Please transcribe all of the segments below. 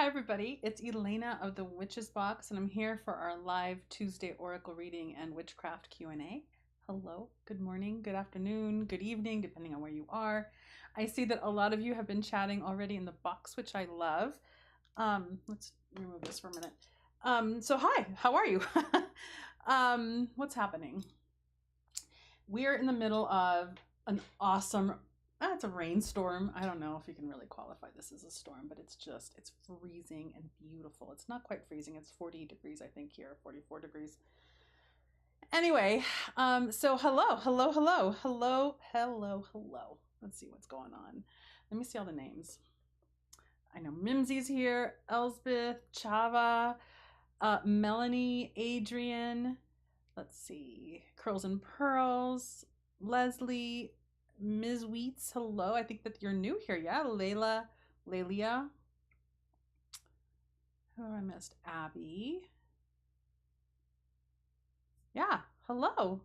Hi everybody, it's Elena of the Witches Box, and I'm here for our live Tuesday Oracle Reading and Witchcraft Q&A. Hello, good morning, good afternoon, good evening, depending on where you are. I see that a lot of you have been chatting already in the box, which I love. Let's remove this for a minute. So hi, how are you? What's happening? We're in the middle of an awesome it's a rainstorm. I don't know if you can really qualify this as a storm, but it's freezing and beautiful. It's not quite freezing. It's 40 degrees, I think, here, 44 degrees. Anyway, so hello. Let's see what's going on. Let me see all the names. I know Mimsy's here, Elsbeth, Chava, Melanie, Adrian. Let's see, Curls and Pearls, Leslie, Ms. Wheats, hello. I think that you're new here. Yeah, Lelia. Who I missed? Abby. Yeah, hello.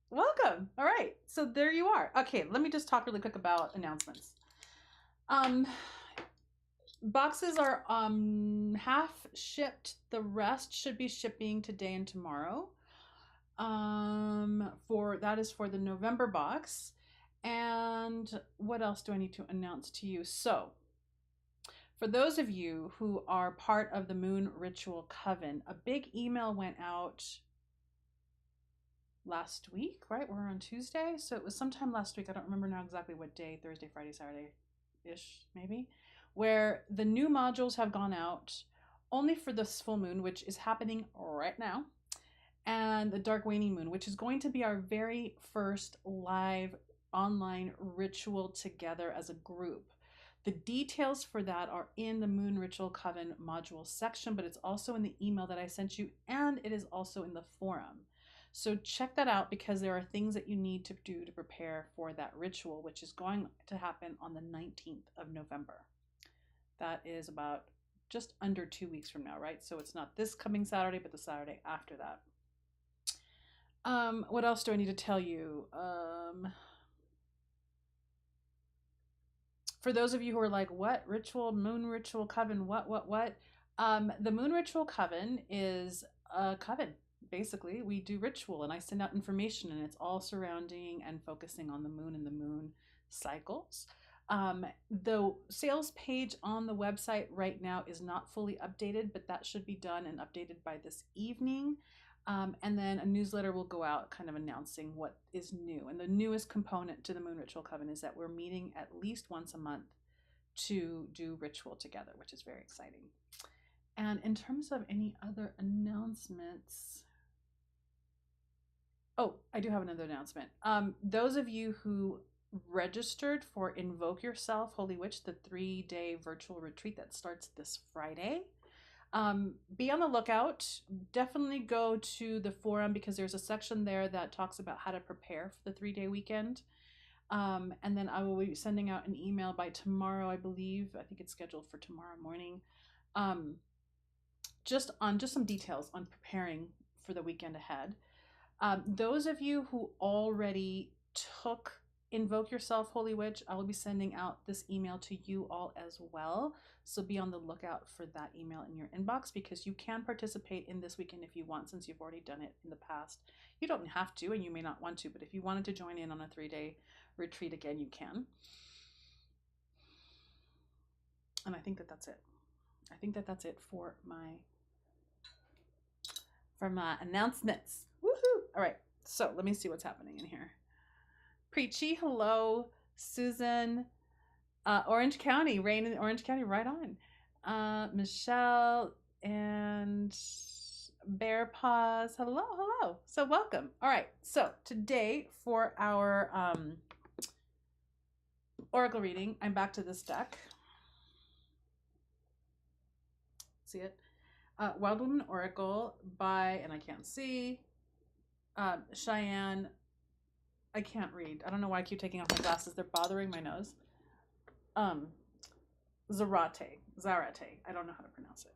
Welcome. All right, so there you are. Okay, let me just talk really quick about announcements. Boxes are half shipped. The rest should be shipping today and tomorrow. That is for the November box. And what else do I need to announce to you? So, for those of you who are part of the Moon Ritual Coven, a big email went out last week, right? We're on Tuesday, so it was sometime last week. I don't remember now exactly what day, Thursday, Friday, Saturday-ish, maybe, where the new modules have gone out only for this full moon, which is happening right now, and the dark waning moon, which is going to be our very first live online ritual together as a group. The details for that are in the Moon Ritual Coven module section, but it's also in the email that I sent you, and it is also in the forum. So check that out, because there are things that you need to do to prepare for that ritual, which is going to happen on the 19th of November. That is about just under 2 weeks from now, right? So it's not this coming Saturday, but the Saturday after that. What else do I need to tell you? For those of you who are like, what ritual, Moon Ritual Coven, what? The Moon Ritual Coven is a coven. Basically, we do ritual, and I send out information, and it's all surrounding and focusing on the moon and the moon cycles. The sales page on the website right now is not fully updated, but that should be done and updated by this evening. And then a newsletter will go out kind of announcing what is new. And the newest component to the Moon Ritual Coven is that we're meeting at least once a month to do ritual together, which is very exciting. And in terms of any other announcements, oh, I do have another announcement. Those of you who registered for Invoke Yourself Holy Witch, the 3-day virtual retreat that starts this Friday, be on the lookout. Definitely go to the forum, because there's a section there that talks about how to prepare for the 3-day weekend. And then I will be sending out an email by tomorrow, I believe. I think it's scheduled for tomorrow morning. Just some details on preparing for the weekend ahead. Those of you who already took Invoke Yourself Holy Witch, I will be sending out this email to you all as well. So be on the lookout for that email in your inbox, because you can participate in this weekend if you want, since you've already done it in the past. You don't have to, and you may not want to, but if you wanted to join in on a 3-day retreat again, you can. And I think that that's it. I think that that's it for my announcements. Woohoo! All right, so let me see what's happening in here. Preachy, hello. Susan, Orange County, rain in Orange County, right on. Michelle and Bear Paws, hello. So welcome. All right, so today for our Oracle reading, I'm back to this deck. See it? Wild Woman Oracle by, and I can't see, Cheyenne. I can't read. I don't know why I keep taking off my glasses. They're bothering my nose. Zarate. I don't know how to pronounce it.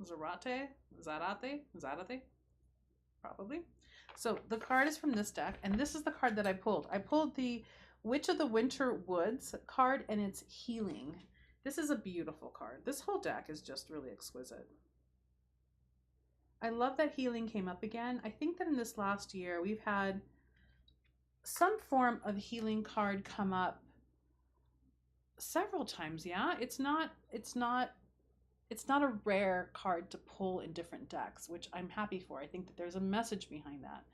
Zarate? Probably. So the card is from this deck, and this is the card that I pulled. I pulled the Witch of the Winter Woods card, and it's healing. This is a beautiful card. This whole deck is just really exquisite. I love that healing came up again. I think that in this last year, we've had some form of healing card come up several times. Yeah, it's not a rare card to pull in different decks, which I'm happy for. I think that there's a message behind that.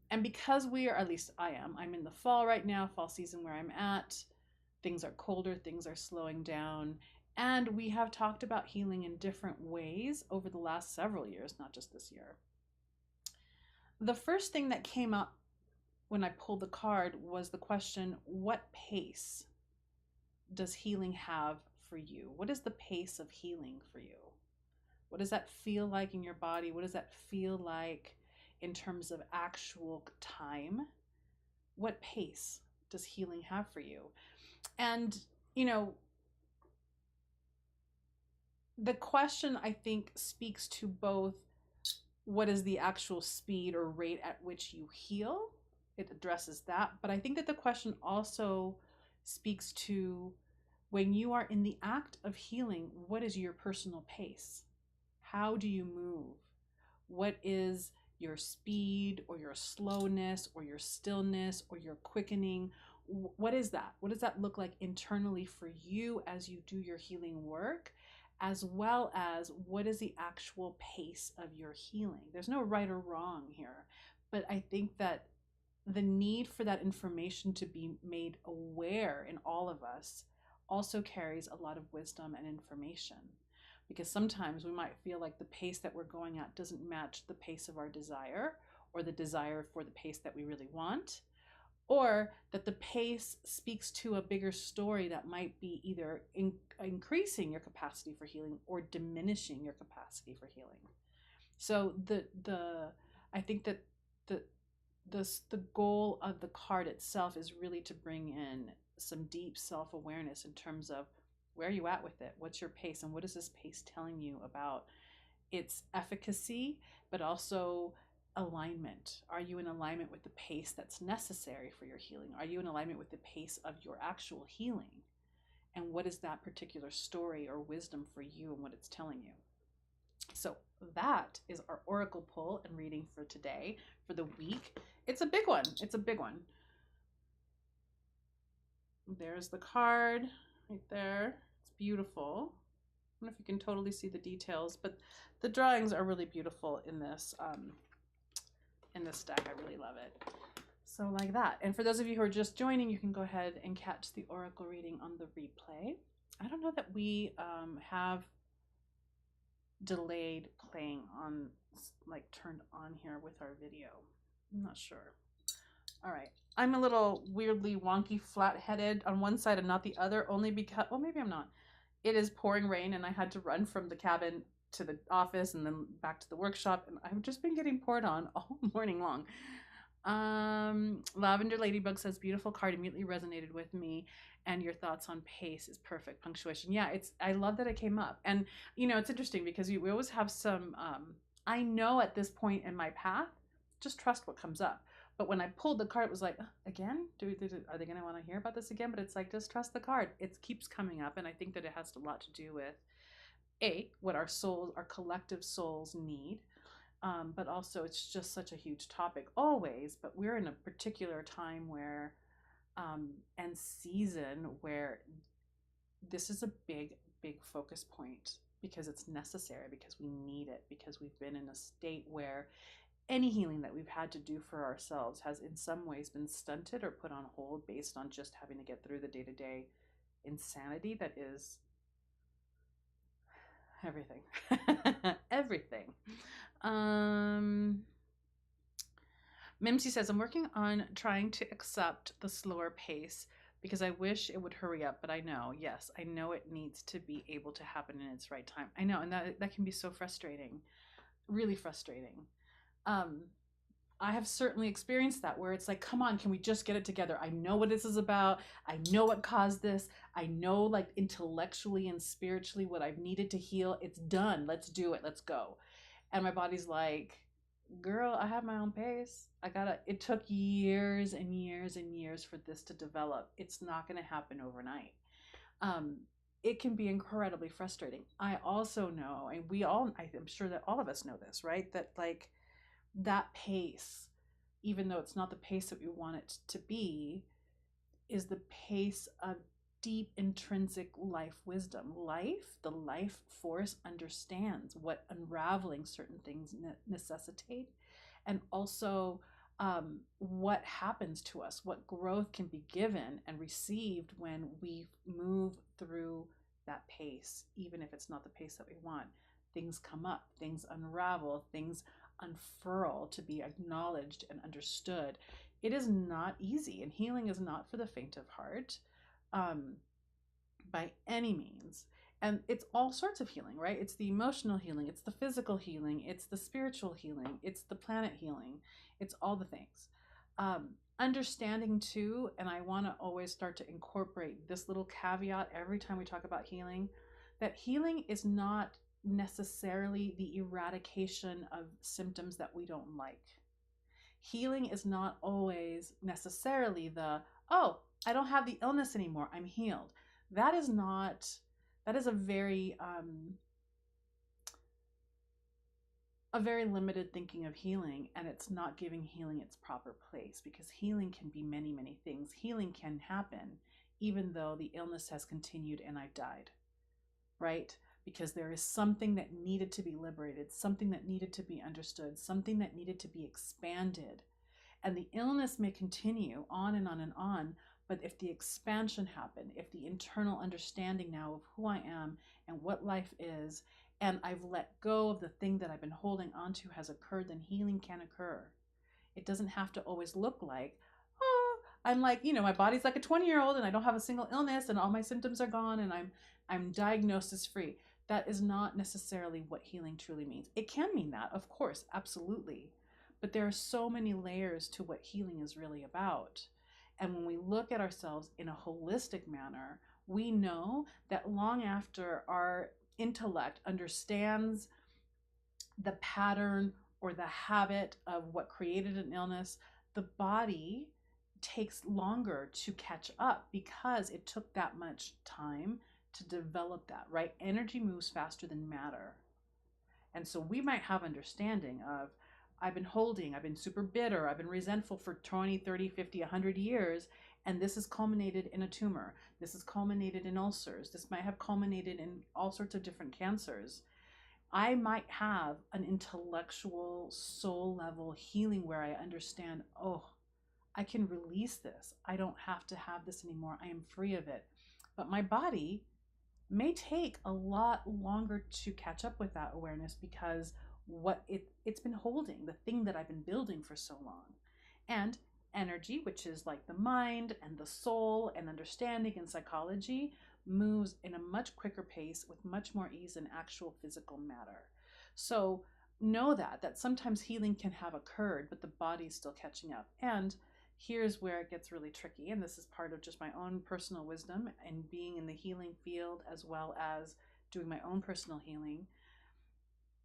And because we are, at least I'm in the fall right now, fall season where I'm at. Things are colder, things are slowing down. And we have talked about healing in different ways over the last several years, not just this year. The first thing that came up when I pulled the card was the question, what pace does healing have for you? What is the pace of healing for you? What does that feel like in your body? What does that feel like in terms of actual time? What pace does healing have for you? And, you know, the question, I think, speaks to both what is the actual speed or rate at which you heal. It addresses that. But I think that the question also speaks to when you are in the act of healing, what is your personal pace? How do you move? What is your speed or your slowness or your stillness or your quickening? What is that? What does that look like internally for you as you do your healing work, as well as what is the actual pace of your healing? There's no right or wrong here, but I think that the need for that information to be made aware in all of us also carries a lot of wisdom and information, because sometimes we might feel like the pace that we're going at doesn't match the pace of our desire, or the desire for the pace that we really want, or that the pace speaks to a bigger story that might be either increasing your capacity for healing or diminishing your capacity for healing. So I think that the goal of the card itself is really to bring in some deep self-awareness in terms of where are you at with it? What's your pace? And what is this pace telling you about its efficacy, but also alignment? Are you in alignment with the pace that's necessary for your healing? Are you in alignment with the pace of your actual healing? And what is that particular story or wisdom for you and what it's telling you? So that is our oracle pull and reading for today, for the week. It's a big one. It's a big one. There's the card right there. It's beautiful. I don't know if you can totally see the details, but the drawings are really beautiful in this deck. I really love it. So like that. And for those of you who are just joining, you can go ahead and catch the oracle reading on the replay. I don't know that we have delayed playing on, like, turned on here with our video. I'm not sure. All right. I'm a little weirdly wonky, flat-headed on one side and not the other, only because, well, maybe I'm not. It is pouring rain and I had to run from the cabin to the office and then back to the workshop, and I've just been getting poured on all morning long. Lavender Ladybug says, beautiful card, immediately resonated with me, and your thoughts on pace is perfect. Punctuation. Yeah, I love that it came up. And you know, it's interesting because we always have some I know at this point in my path, just trust what comes up. But when I pulled the card, it was like, again? Are they going to want to hear about this again? But it's like, just trust the card. It keeps coming up. And I think that it has a lot to do with, what our souls, our collective souls need. But also it's just such a huge topic always. But we're in a particular time where, and season where this is a big, big focus point, because it's necessary, because we need it, because we've been in a state where any healing that we've had to do for ourselves has in some ways been stunted or put on hold based on just having to get through the day-to-day insanity that is everything. Everything. Mimsy says, I'm working on trying to accept the slower pace because I wish it would hurry up, but I know, yes, I know it needs to be able to happen in its right time. I know, and that can be so frustrating, really frustrating. I have certainly experienced that, where it's like, come on, can we just get it together? I know what this is about. I know what caused this. I know, like, intellectually and spiritually what I've needed to heal. It's done. Let's do it. Let's go. And my body's like, girl, I have my own pace. It took years and years and years for this to develop. It's not going to happen overnight. it can be incredibly frustrating. I also know, and I'm sure that all of us know this, right? That like that pace, even though it's not the pace that we want it to be, is the pace of deep intrinsic life wisdom. The life force understands what unraveling certain things necessitate, and also what happens to us, what growth can be given and received when we move through that pace, even if it's not the pace that we want. Things come up, things unravel, things unfurl to be acknowledged and understood. It is not easy, and healing is not for the faint of heart, um, by any means. And it's all sorts of healing, right? It's the emotional healing, it's the physical healing, it's the spiritual healing, it's the planet healing, it's all the things. Understanding too, and I want to always start to incorporate this little caveat every time we talk about healing, that healing is not necessarily the eradication of symptoms that we don't like. Healing is not always necessarily the, oh, I don't have the illness anymore, I'm healed. That is not, that is a very limited thinking of healing, and it's not giving healing its proper place, because healing can be many, many things. Healing can happen even though the illness has continued and I've died, right? Because there is something that needed to be liberated, something that needed to be understood, something that needed to be expanded. And the illness may continue on and on and on, but if the expansion happened, if the internal understanding now of who I am and what life is, and I've let go of the thing that I've been holding onto has occurred, then healing can occur. It doesn't have to always look like, oh, I'm like, my body's like a 20-year-old and I don't have a single illness and all my symptoms are gone and I'm diagnosis free. That is not necessarily what healing truly means. It can mean that, of course, absolutely. But there are so many layers to what healing is really about. And when we look at ourselves in a holistic manner, we know that long after our intellect understands the pattern or the habit of what created an illness, the body takes longer to catch up because it took that much time to develop that, right? Energy moves faster than matter. And so we might have understanding of, I've been super bitter, I've been resentful for 20, 30, 50, 100 years, and this has culminated in a tumor. This has culminated in ulcers. This might have culminated in all sorts of different cancers. I might have an intellectual, soul level healing where I understand, oh, I can release this. I don't have to have this anymore. I am free of it. But my body may take a lot longer to catch up with that awareness because it's been holding, the thing that I've been building for so long. And energy, which is like the mind and the soul and understanding and psychology, moves in a much quicker pace with much more ease than actual physical matter. So know that sometimes healing can have occurred, but the body's still catching up. And here's where it gets really tricky, and this is part of just my own personal wisdom and being in the healing field as well as doing my own personal healing.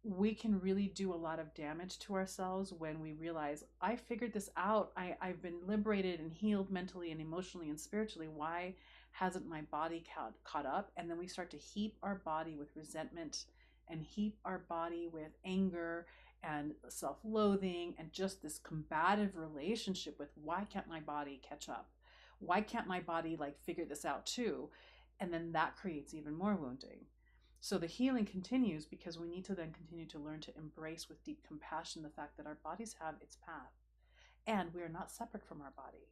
We can really do a lot of damage to ourselves when we realize, I figured this out. I've been liberated and healed mentally and emotionally and spiritually. Why hasn't my body caught up? And then we start to heap our body with resentment and heap our body with anger and self-loathing and just this combative relationship with, why can't my body catch up? Why can't my body like figure this out too? And then that creates even more wounding. So the healing continues because we need to then continue to learn to embrace with deep compassion the fact that our bodies have its path and we are not separate from our body.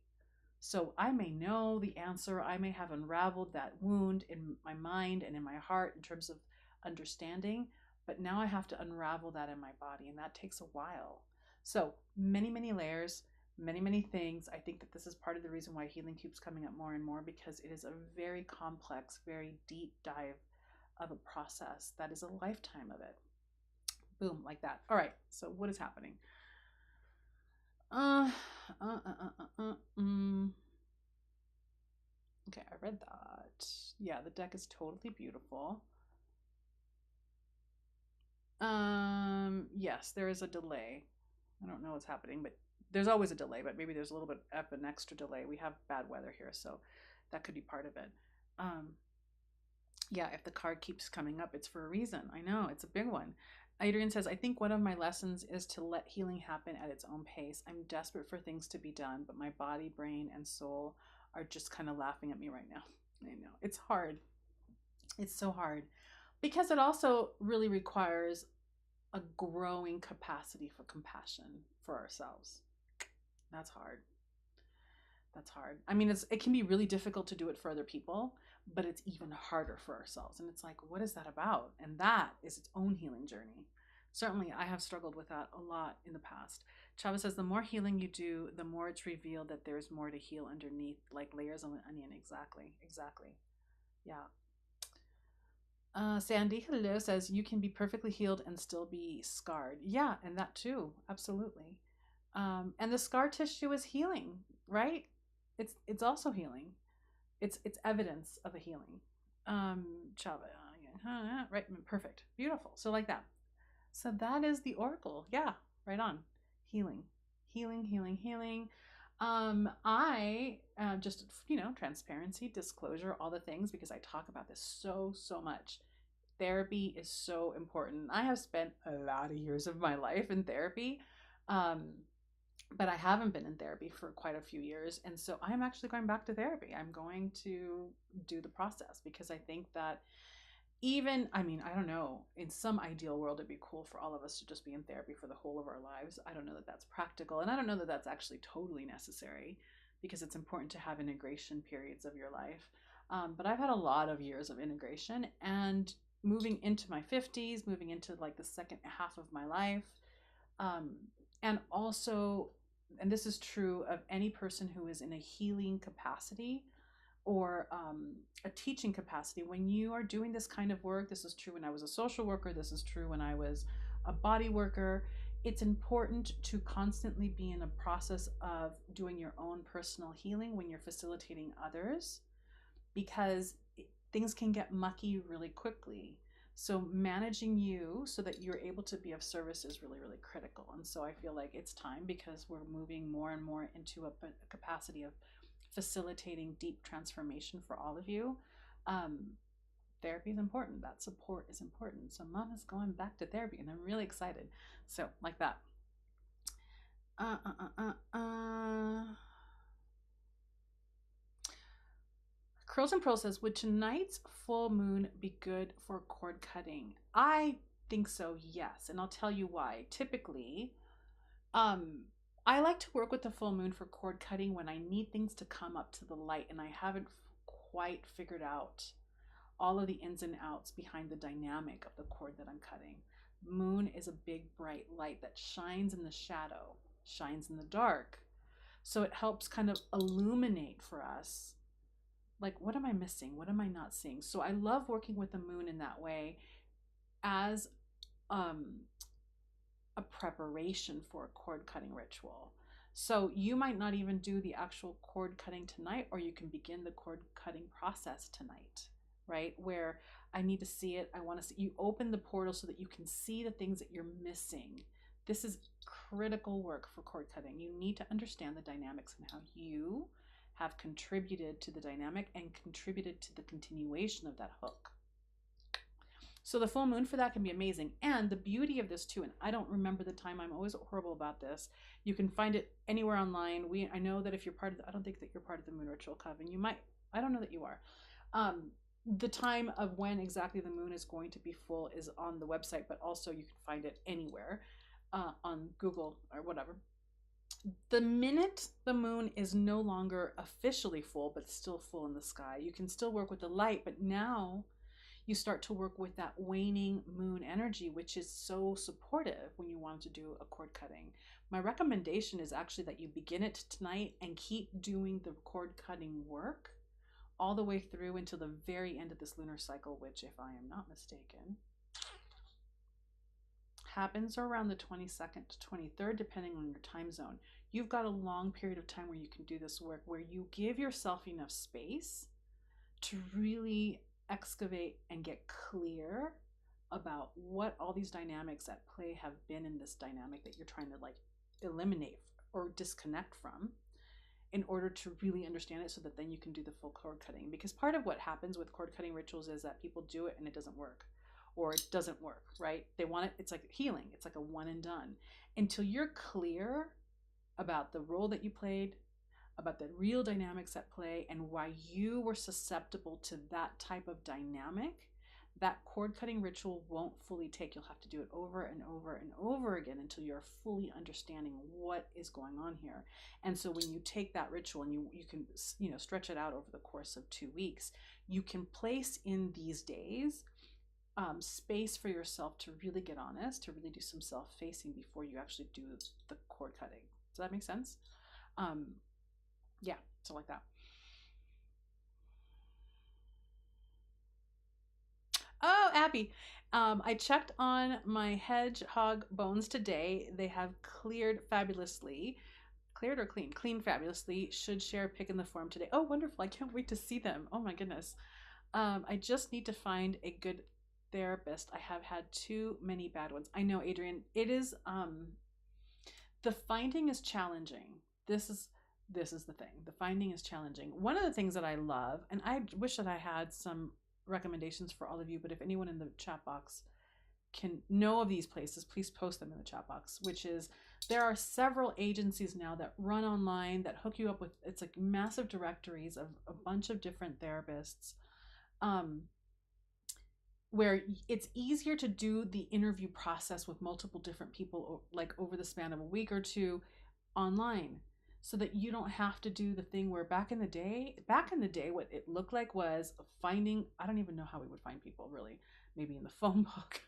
So I may know the answer, I may have unraveled that wound in my mind and in my heart in terms of understanding, but now I have to unravel that in my body, and that takes a while. So many, many layers, many, many things. I think that this is part of the reason why healing keeps coming up more and more, because it is a very complex, very deep dive of a process that is a lifetime of it. Boom, like that. All right, so what is happening? Okay, I read that. Yeah, the deck is totally beautiful. Yes, there is a delay. I don't know what's happening, but there's always a delay, but maybe there's a little bit of an extra delay. We have bad weather here, so that could be part of it. Yeah, if the card keeps coming up, it's for a reason. I know, it's a big one. Adrian says, I think one of my lessons is to let healing happen at its own pace. I'm desperate for things to be done, but my body, brain, and soul are just kind of laughing at me right now. I know. It's hard. It's so hard because it also really requires a growing capacity for compassion for ourselves. That's hard. That's hard. I mean, it can be really difficult to do it for other people, but it's even harder for ourselves. And it's like, what is that about? And that is its own healing journey. Certainly, I have struggled with that a lot in the past. Chavez says, the more healing you do, the more it's revealed that there's more to heal underneath, like layers of an onion. Exactly. Exactly. Yeah. Sandy, hello, says, you can be perfectly healed and still be scarred. Yeah, and that too. Absolutely. And the scar tissue is healing, right? It's also healing. It's evidence of a healing. Chava, right, perfect, beautiful. So like that. So that is the oracle. Yeah, right on. Healing, healing, healing, healing. I just transparency, disclosure, all the things because I talk about this so much. Therapy is so important. I have spent a lot of years of my life in therapy. Um, but I haven't been in therapy for quite a few years. And so I'm actually going back to therapy. I'm going to do the process because I think that I mean, I don't know, in some ideal world, it'd be cool for all of us to just be in therapy for the whole of our lives. I don't know that that's practical. And I don't know that that's actually totally necessary because it's important to have integration periods of your life. But I've had a lot of years of integration and moving into my 50s, moving into like the second half of my life. Um, and also, and this is true of any person who is in a healing capacity or a teaching capacity, when you are doing this kind of work, this is true when I was a social worker, this is true when I was a body worker, it's important to constantly be in a process of doing your own personal healing when you're facilitating others because things can get mucky really quickly. So managing you so that you're able to be of service is really, really critical. And so I feel like it's time because we're moving more and more into a capacity of facilitating deep transformation for all of you. Um, Therapy is important. That support is important. So mom is going back to therapy and I'm really excited. So like that. Uh, uh, uh, uh, uh. Curls and Pearl says, would tonight's full moon be good for cord cutting? I think so, yes. And I'll tell you why. Typically, um, I like to work with the full moon for cord cutting when I need things to come up to the light and I haven't quite figured out all of the ins and outs behind the dynamic of the cord that I'm cutting. Moon is a big bright light that shines in the shadow, shines in the dark. So it helps kind of illuminate for us like, what am I missing? What am I not seeing? So I love working with the moon in that way as um, a preparation for a cord cutting ritual. So you might not even do the actual cord cutting tonight, or you can begin the cord cutting process tonight, right? Where I need to see it. I want to see you open the portal so that you can see the things that you're missing. This is critical work for cord cutting. You need to understand the dynamics and how you have contributed to the dynamic and contributed to the continuation of that hook. So the full moon for that can be amazing. And the beauty of this too, and I don't remember the time, I'm always horrible about this. You can find it anywhere online. I know that if you're part of I don't think that you're part of the Moon Ritual Coven. You might, I don't know that you are. The time of when exactly the moon is going to be full is on the website, but also you can find it anywhere on Google or whatever. The minute the moon is no longer officially full, but still full in the sky, you can still work with the light, but now you start to work with that waning moon energy, which is so supportive when you want to do a cord cutting. My recommendation is actually that you begin it tonight and keep doing the cord cutting work all the way through until the very end of this lunar cycle, which, if I am not mistaken, happens around the 22nd to 23rd, depending on your time zone. You've got a long period of time where you can do this work, where you give yourself enough space to really excavate and get clear about what all these dynamics at play have been in this dynamic that you're trying to like eliminate or disconnect from. in order to really understand it, so that then you can do the full cord cutting. Because part of what happens with cord cutting rituals is that people do it and it doesn't work, or it doesn't work, right? They want it, it's like healing, it's like a one and done. Until you're clear about the role that you played, about the real dynamics at play, and why you were susceptible to that type of dynamic, that cord cutting ritual won't fully take. You'll have to do it over and over and over again until you're fully understanding what is going on here. And so when you take that ritual and you can, you know, stretch it out over the course of 2 weeks, you can place in these days space for yourself to really get honest, to really do some self-facing before you actually do the cord cutting. Does that make sense? Yeah, so like that. Oh, Abby, I checked on my hedgehog bones today. They have cleared fabulously. Cleared or clean? Clean fabulously. Should share a pic in the forum today. Oh, wonderful. I can't wait to see them. Oh my goodness. I just need to find a good therapist. I have had too many bad ones. I know, Adrian. It is the finding is challenging. This is the thing. The finding is challenging. One of the things that I love, and I wish that I had some recommendations for all of you, but if anyone in the chat box can know of these places, please post them in the chat box. Which is, there are several agencies now that run online that hook you up with, it's like massive directories of a bunch of different therapists, where it's easier to do the interview process with multiple different people, like over the span of a week or two, online, so that you don't have to do the thing where back in the day, what it looked like was finding, I don't even know how we would find people, really. Maybe in the phone book.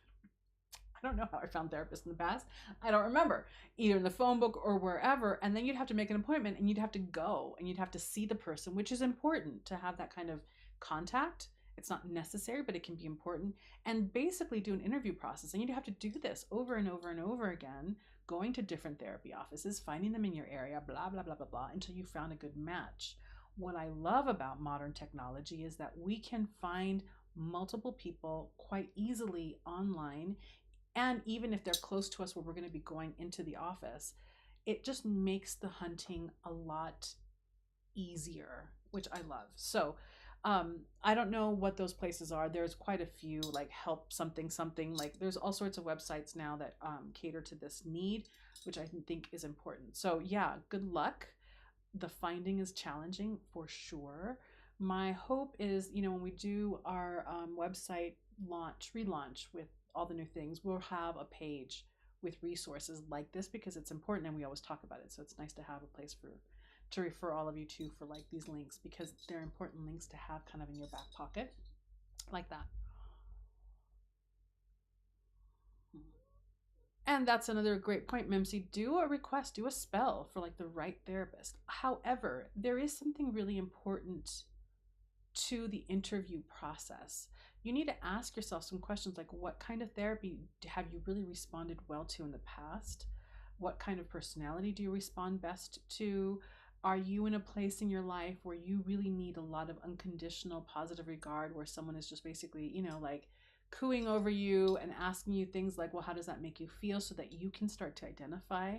I don't know how I found therapists in the past. I don't remember, either in the phone book or wherever. And then you'd have to make an appointment and you'd have to go and you'd have to see the person, which is important to have that kind of contact. It's not necessary, but it can be important. And basically do an interview process. And you'd have to do this over and over and over again, going to different therapy offices, finding them in your area, blah, blah, blah, blah, blah, until you found a good match. What I love about modern technology is that we can find multiple people quite easily online. And even if they're close to us where we're going to be going into the office, it just makes the hunting a lot easier, which I love. So I don't know what those places are. There's quite a few, like help something, like there's all sorts of websites now that cater to this need, which I think is important. So yeah, good luck. The finding is challenging for sure. My hope is, you know, when we do our website relaunch with all the new things, we'll have a page with resources like this, because it's important and we always talk about it. So it's nice to have a place to refer all of you to for like these links, because they're important links to have kind of in your back pocket like that. And that's another great point, Mimsy. Do a request, do a spell for like the right therapist. However, there is something really important to the interview process. You need to ask yourself some questions like, what kind of therapy have you really responded well to in the past? What kind of personality do you respond best to? Are you in a place in your life where you really need a lot of unconditional positive regard, where someone is just basically, you know, like cooing over you and asking you things like, well, how does that make you feel, so that you can start to identify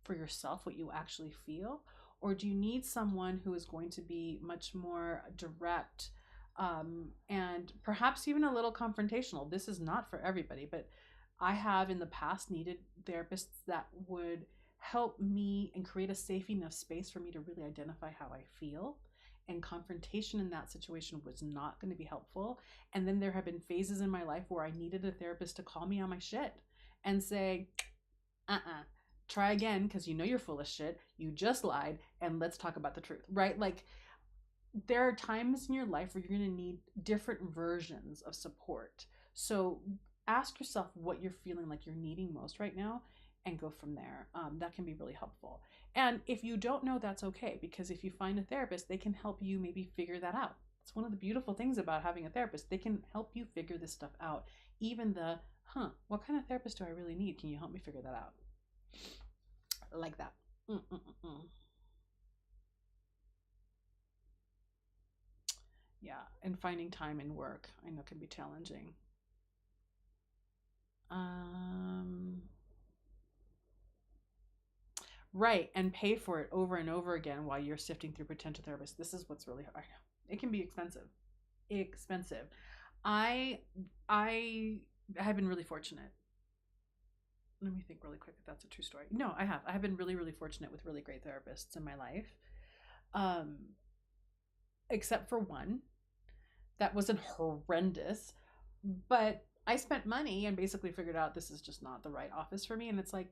for yourself what you actually feel? Or do you need someone who is going to be much more direct, and perhaps even a little confrontational? This is not for everybody, but I have in the past needed therapists that would help me and create a safe enough space for me to really identify how I feel. And confrontation in that situation was not going to be helpful. And then there have been phases in my life where I needed a therapist to call me on my shit and say, try again, because you know you're full of shit, you just lied, and let's talk about the truth, right? Like, there are times in your life where you're going to need different versions of support. So ask yourself what you're feeling like you're needing most right now, and go from there. That can be really helpful. And if you don't know, that's okay, because if you find a therapist, they can help you maybe figure that out. It's one of the beautiful things about having a therapist. They can help you figure this stuff out. Even what kind of therapist do I really need? Can you help me figure that out? Like that. Yeah, and finding time in work, I know, can be challenging. Right, and pay for it over and over again while you're sifting through potential therapists. This is what's really hard. It can be expensive. Expensive. I I have been really fortunate. Let me think really quick if that's a true story. No, I have. I have been really, really fortunate with really great therapists in my life. Um, except for one that wasn't horrendous, but I spent money and basically figured out this is just not the right office for me. And it's like,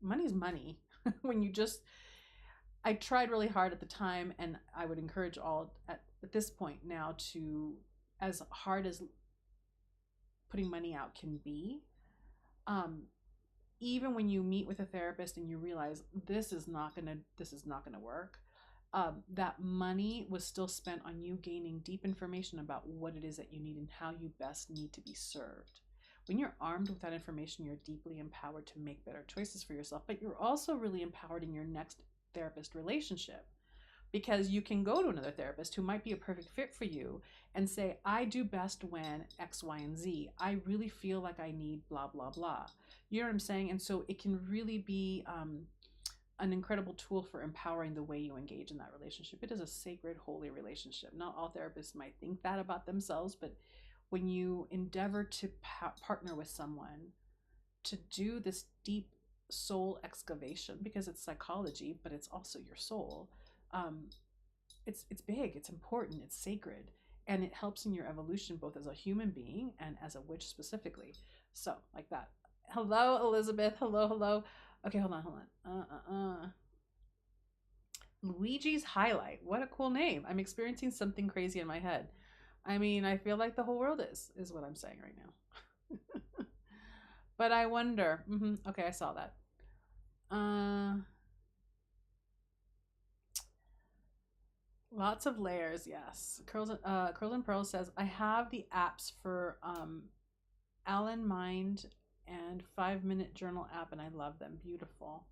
money's money. When you just, I tried really hard at the time, and I would encourage all at this point now to, as hard as putting money out can be, um, even when you meet with a therapist and you realize this is not gonna work, that money was still spent on you gaining deep information about what it is that you need and how you best need to be served. When you're armed with that information, you're deeply empowered to make better choices for yourself, but you're also really empowered in your next therapist relationship, because you can go to another therapist who might be a perfect fit for you and say, I do best when X, Y, and Z. I really feel like I need blah, blah, blah. You know what I'm saying? And so it can really be an incredible tool for empowering the way you engage in that relationship. It is a sacred, holy relationship. Not all therapists might think that about themselves, but when you endeavor to partner with someone to do this deep soul excavation, because it's psychology, but it's also your soul, it's big, it's important, it's sacred, and it helps in your evolution both as a human being and as a witch specifically. So like that. Hello, Elizabeth. Hello. Okay, hold on. Luigi's Highlight. What a cool name. I'm experiencing something crazy in my head. I mean, I feel like the whole world is what I'm saying right now. But I wonder. Okay, I saw that. Lots of layers, yes. Curls and Pearls says, I have the apps for Alan Mind and 5 Minute Journal app, and I love them. Beautiful.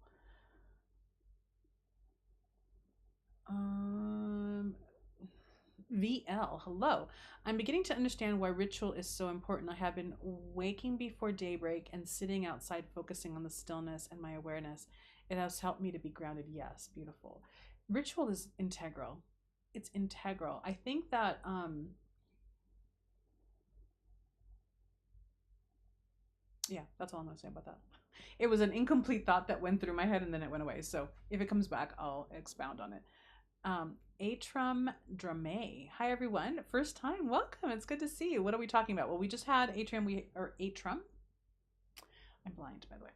VL, hello. I'm beginning to understand why ritual is so important. I have been waking before daybreak and sitting outside focusing on the stillness and my awareness. It has helped me to be grounded. Yes, beautiful. Ritual is integral. It's integral. I think that yeah, that's all I'm going to say about that. It was an incomplete thought that went through my head and then it went away. So if it comes back, I'll expound on it. Atrum Drame. Hi everyone. First time. Welcome. It's good to see you. What are we talking about? Well, we just had Atrum. I'm blind, by the way.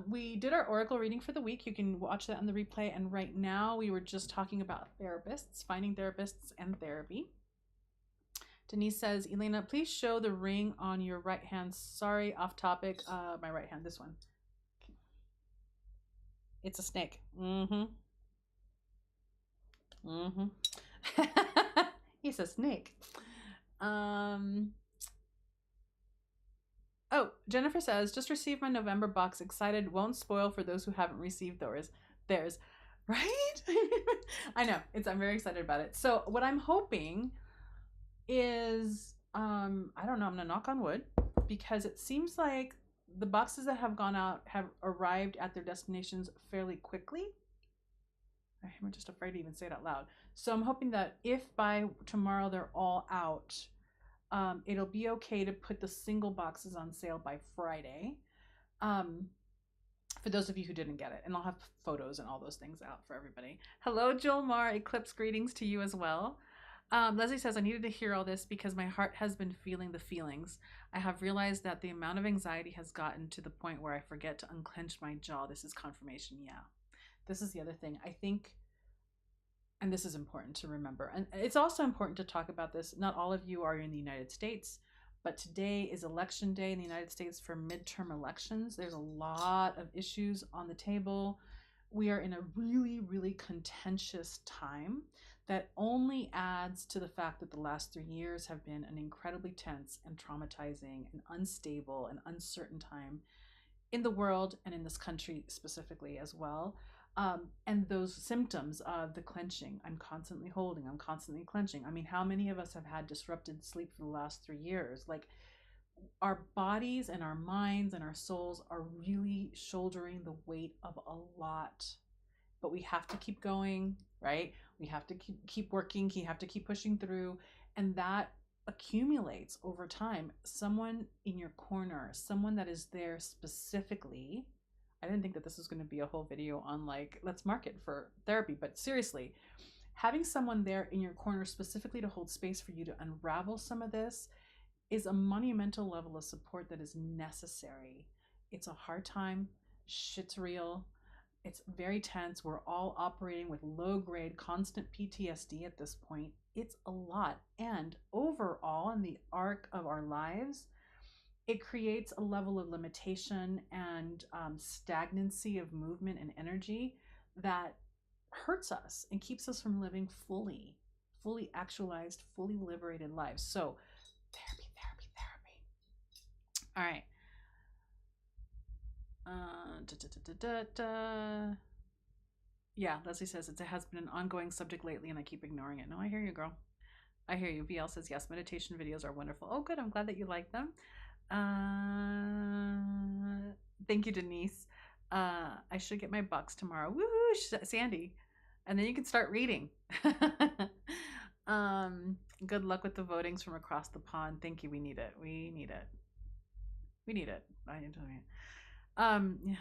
We did our Oracle reading for the week. You can watch that on the replay. And right now we were just talking about therapists, finding therapists and therapy. Denise says, Elena, please show the ring on your right hand. Sorry, off topic. My right hand, this one. It's a snake. He's a snake. Oh, Jennifer says, just received my November box. Excited. Won't spoil for those who haven't received theirs. Right? I know. I'm very excited about it. So what I'm hoping is, I don't know, I'm gonna knock on wood, because it seems like the boxes that have gone out have arrived at their destinations fairly quickly. I'm just afraid to even say it out loud. So I'm hoping that if by tomorrow they're all out, it'll be okay to put the single boxes on sale by Friday. For those of you who didn't get it, and I'll have photos and all those things out for everybody. Hello, Jill Mar. Eclipse greetings to you as well. Leslie says, I needed to hear all this because my heart has been feeling the feelings. I have realized that the amount of anxiety has gotten to the point where I forget to unclench my jaw. This is confirmation. Yeah. This is the other thing. I think, and this is important to remember, and it's also important to talk about this. Not all of you are in the United States, but today is election day in the United States for midterm elections. There's a lot of issues on the table. We are in a really, really contentious time that only adds to the fact that the last 3 years have been an incredibly tense and traumatizing and unstable and uncertain time in the world and in this country specifically as well. And those symptoms of the clenching, I'm constantly holding, I'm constantly clenching. I mean, how many of us have had disrupted sleep for the last 3 years? Like, our bodies and our minds and our souls are really shouldering the weight of a lot, but we have to keep going, right? We have to keep working. You have to keep pushing through, and that accumulates over time. Someone in your corner, someone that is there specifically. I didn't think that this was going to be a whole video on like, let's market for therapy, but seriously, having someone there in your corner specifically to hold space for you to unravel some of this is a monumental level of support that is necessary. It's a hard time. Shit's real. It's very tense. We're all operating with low grade, constant PTSD at this point. It's a lot. And overall, in the arc of our lives, it creates a level of limitation and stagnancy of movement and energy that hurts us and keeps us from living fully actualized, fully liberated lives. So, therapy. All right. Yeah, Leslie says it has been an ongoing subject lately and I keep ignoring it. No, I hear you, girl. I hear you. VL says, yes, meditation videos are wonderful. Oh, good. I'm glad that you like them. Thank you, Denise. I should get my bucks tomorrow. Woohoo, Sandy. And then you can start reading. Good luck with the votings from across the pond. Thank you. We need it. I enjoy it. Yeah.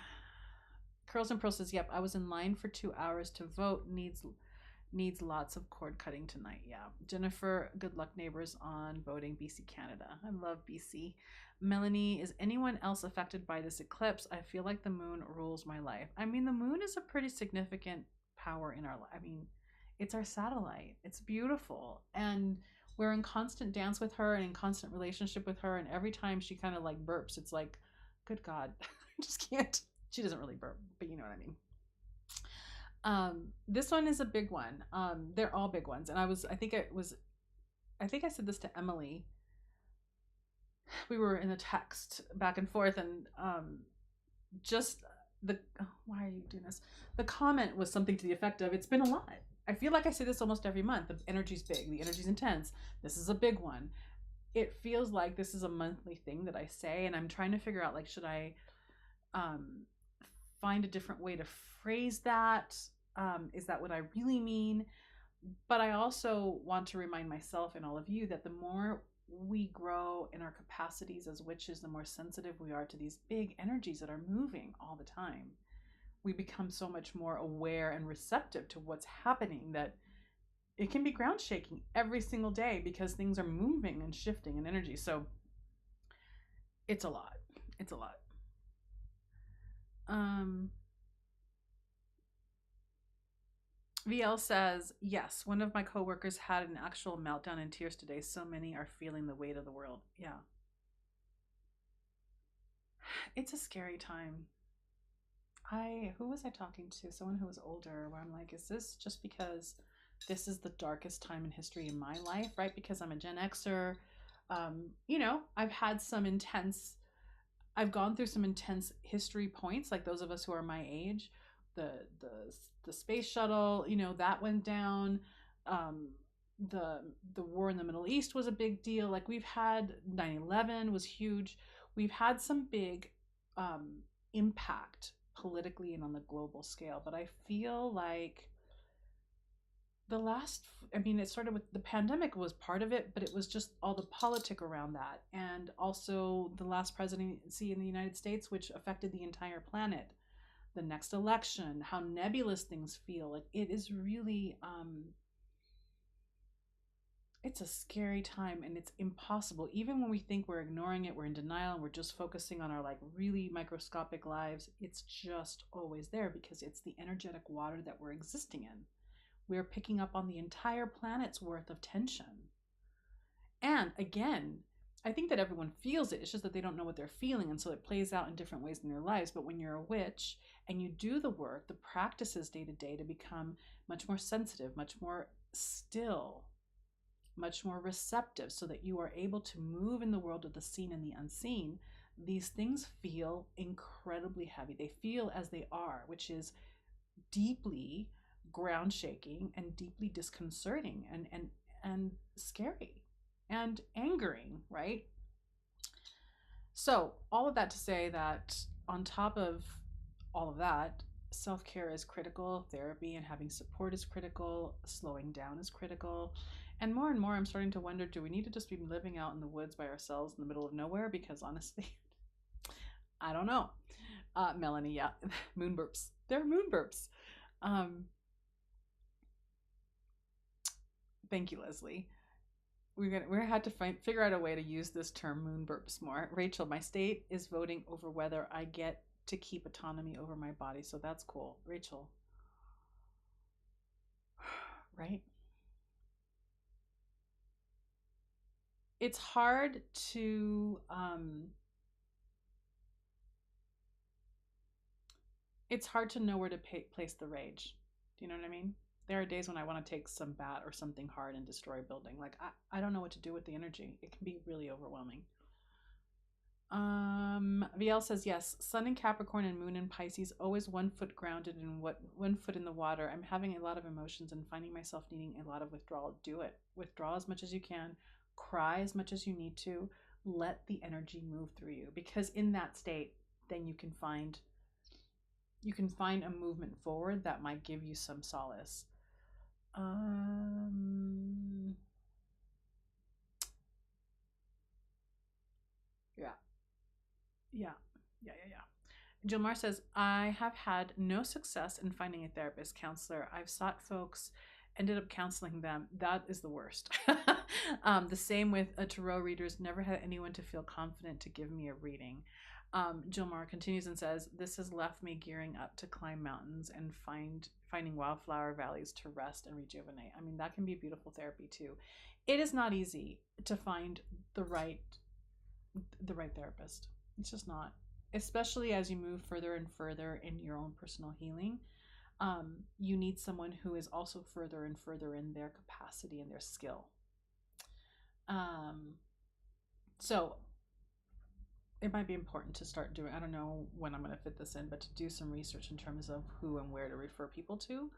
Curls and Pearl says, yep, I was in line for 2 hours to vote. Needs lots of cord cutting tonight. Yeah. Jennifer, good luck neighbors on voting BC Canada. I love BC. Melanie, is anyone else affected by this eclipse? I feel like the moon rules my life. I mean, the moon is a pretty significant power in our life. I mean, it's our satellite. It's beautiful. And we're in constant dance with her and in constant relationship with her. And every time she kind of like burps, it's like, good God, I just can't. She doesn't really burp, but you know what I mean. This one is a big one. They're all big ones. And I think I said this to Emily. We were in a text back and forth, and just why are you doing this? The comment was something to the effect of, it's been a lot. I feel like I say this almost every month. The energy's big, the energy's intense. This is a big one. It feels like this is a monthly thing that I say, and I'm trying to figure out, like, should I find a different way to phrase that? Is that what I really mean? But I also want to remind myself and all of you that the more we grow in our capacities as witches, the more sensitive we are to these big energies that are moving all the time. We become so much more aware and receptive to what's happening that it can be ground shaking every single day because things are moving and shifting in energy. So it's a lot. It's a lot. VL says, yes, one of my coworkers had an actual meltdown in tears today. So many are feeling the weight of the world. Yeah. It's a scary time. Who was I talking to? Someone who was older, where I'm like, is this just because this is the darkest time in history in my life, right? Because I'm a Gen Xer. I've gone through some intense history points, like those of us who are my age. The space shuttle, that went down. The war in the Middle East was a big deal. Like, we've had 9/11 was huge. We've had some big impact politically and on the global scale. But I feel like it started with the pandemic was part of it, but it was just all the politic around that. And also the last presidency in the United States, which affected the entire planet. The next election, how nebulous things feel. Like, it is really, it's a scary time, and it's impossible. Even when we think we're ignoring it, we're in denial, and we're just focusing on our like really microscopic lives, it's just always there because it's the energetic water that we're existing in. We're picking up on the entire planet's worth of tension. And again, I think that everyone feels it. It's just that they don't know what they're feeling. And so it plays out in different ways in their lives. But when you're a witch and you do the work, the practices day to day to become much more sensitive, much more still, much more receptive, so that you are able to move in the world of the seen and the unseen, these things feel incredibly heavy. They feel as they are, which is deeply ground shaking and deeply disconcerting and scary and angering, right? So, all of that to say that on top of all of that, self care is critical, therapy and having support is critical, slowing down is critical. And more, I'm starting to wonder, do we need to just be living out in the woods by ourselves in the middle of nowhere? Because honestly, I don't know. Melanie, yeah, moon burps. They're moon burps. Um, Thank you, Leslie. We're had to figure out a way to use this term moon burps more. Rachel, my state is voting over whether I get to keep autonomy over my body, so that's cool. Rachel, right? It's hard to know where to place the rage. Do you know what I mean? There are days when I want to take some bat or something hard and destroy a building. Like I don't know what to do with the energy. It can be really overwhelming. VL says yes. Sun in Capricorn and Moon in Pisces, always 1 foot grounded and 1 foot in the water. I'm having a lot of emotions and finding myself needing a lot of withdrawal. Do it. Withdraw as much as you can. Cry as much as you need to. Let the energy move through you, because in that state, then you can find a movement forward that might give you some solace. Yeah. Yeah. Jomar says, I have had no success in finding a therapist counselor. I've sought folks, ended up counseling them. That is the worst. The same with tarot readers. Never had anyone to feel confident to give me a reading. Jomar continues and says, this has left me gearing up to climb mountains and finding wildflower valleys to rest and rejuvenate. I mean, that can be beautiful therapy too. It is not easy to find the right therapist. It's just not, especially as you move further and further in your own personal healing. You need someone who is also further and further in their capacity and their skill. So it might be important to start doing, I don't know when I'm going to fit this in, but to do some research in terms of who and where to refer people to,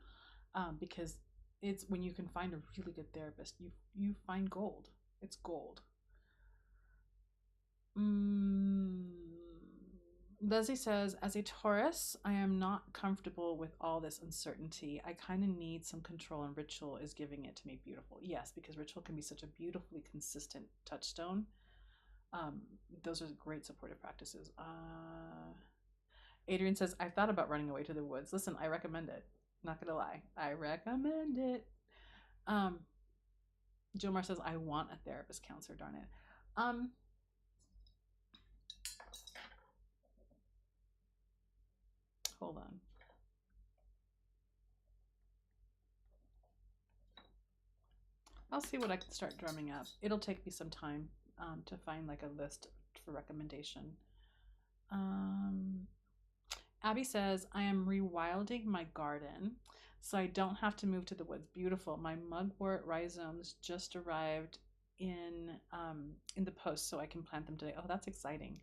because it's when you can find a really good therapist, you find gold. It's gold. Leslie says, as a Taurus, I am not comfortable with all this uncertainty. I kind of need some control, and ritual is giving it to me beautiful. Yes, because ritual can be such a beautifully consistent touchstone. Those are great supportive practices. Adrian says, I've thought about running away to the woods. Listen, I recommend it. Not gonna lie, I recommend it. Jomar says, I want a therapist counselor, darn it. Hold on. I'll see what I can start drumming up. It'll take me some time to find like a list for recommendation. Abby says, I am rewilding my garden so I don't have to move to the woods. Beautiful. My mugwort rhizomes just arrived in the post, so I can plant them today. Oh, that's exciting.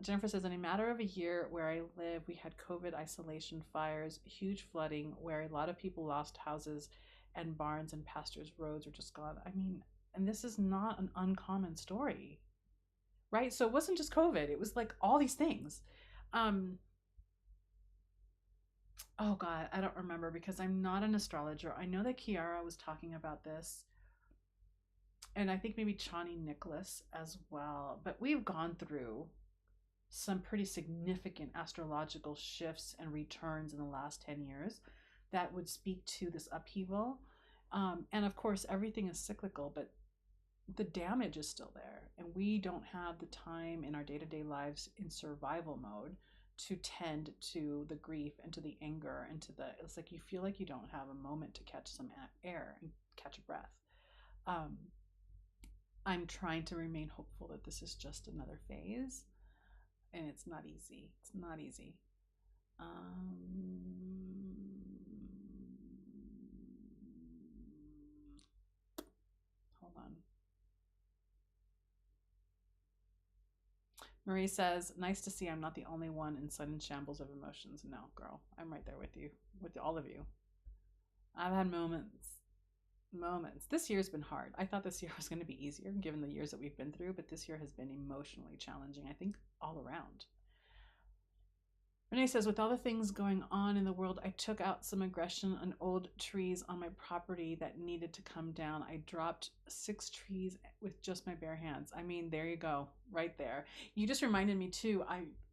Jennifer says, in a matter of a year where I live, we had COVID isolation, fires, huge flooding, where a lot of people lost houses and barns, and pastures' roads are just gone. I mean, and this is not an uncommon story, right? So it wasn't just COVID. It was like all these things. Oh God, I don't remember because I'm not an astrologer. I know that Kiara was talking about this, and I think maybe Chani Nicholas as well. But we've gone through some pretty significant astrological shifts and returns in the last 10 years that would speak to this upheaval. And of course, everything is cyclical, but the damage is still there. And we don't have the time in our day-to-day lives in survival mode to tend to the grief and to the anger and to the, it's like you feel like you don't have a moment to catch some air and catch a breath. I'm trying to remain hopeful that this is just another phase, and it's not easy. It's not easy. Hold on. Marie says, nice to see I'm not the only one in sudden shambles of emotions. No, girl, I'm right there with you, with all of you. I've had moments. moments. This year's been hard. I thought this year was going to be easier given the years that we've been through, but this year has been emotionally challenging, I think, all around. Renee says, with all the things going on in the world, I took out some aggression on old trees on my property that needed to come down. I dropped 6 trees with just my bare hands. I mean, there you go, right there. You just reminded me too,